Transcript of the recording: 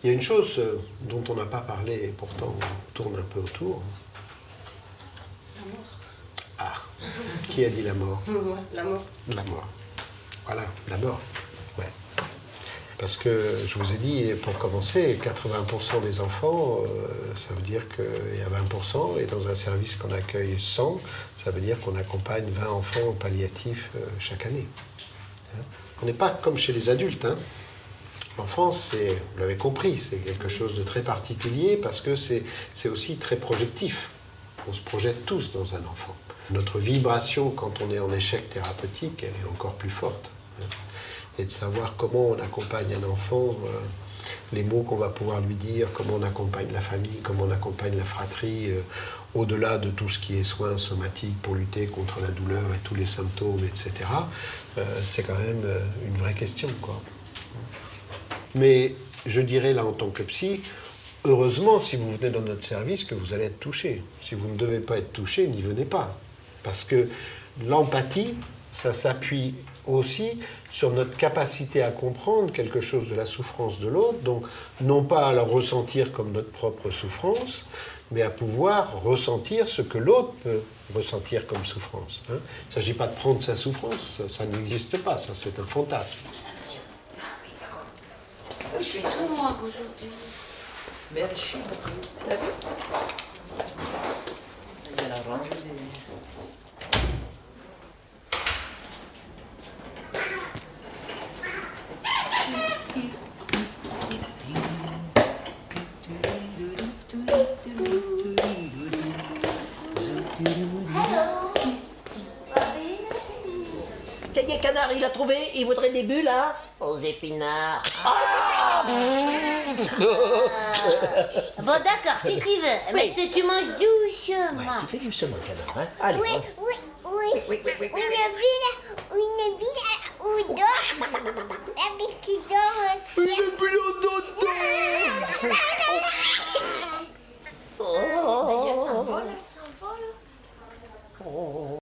Il y a une chose dont on n'a pas parlé et pourtant on tourne un peu autour. La mort. Ah, qui a dit la mort? La mort. La mort. Voilà, la mort. Ouais. Parce que je vous ai dit, pour commencer, 80% des enfants, ça veut dire qu'il y a 20%, et dans un service qu'on accueille 100, ça veut dire qu'on accompagne 20 enfants au palliatif chaque année. Hein? On n'est pas comme chez les adultes. Hein? L'enfance, vous l'avez compris, c'est quelque chose de très particulier parce que c'est aussi très projectif. On se projette tous dans un enfant. Notre vibration, quand on est en échec thérapeutique, elle est encore plus forte. Hein? Et de savoir comment on accompagne un enfant, les mots qu'on va pouvoir lui dire, comment on accompagne la famille, comment on accompagne la fratrie, au-delà de tout ce qui est soins somatiques pour lutter contre la douleur et tous les symptômes, etc. C'est quand même une vraie question, quoi. Mais je dirais là en tant que psy, heureusement si vous venez dans notre service que vous allez être touché. Si vous ne devez pas être touché, n'y venez pas. Parce que l'empathie, ça s'appuie aussi sur notre capacité à comprendre quelque chose de la souffrance de l'autre, donc non pas à la ressentir comme notre propre souffrance, mais à pouvoir ressentir ce que l'autre peut ressentir comme souffrance. Hein. Il ne s'agit pas de prendre sa souffrance, ça n'existe pas, ça c'est un fantasme. Je suis tout noir aujourd'hui. Merde, je suis. T'as vu? Il y a la rangée des... Ça y est, Canard, il a trouvé, il voudrait des bulles, hein? Aux épinards. Bon, d'accord, si tu veux. Mais tu manges doucement. Tu fais doucement, Canard, hein? Allez, Oui, hein. oui, oui. Une ville où dort. La biscuit dort aussi. Une bulle au dodo.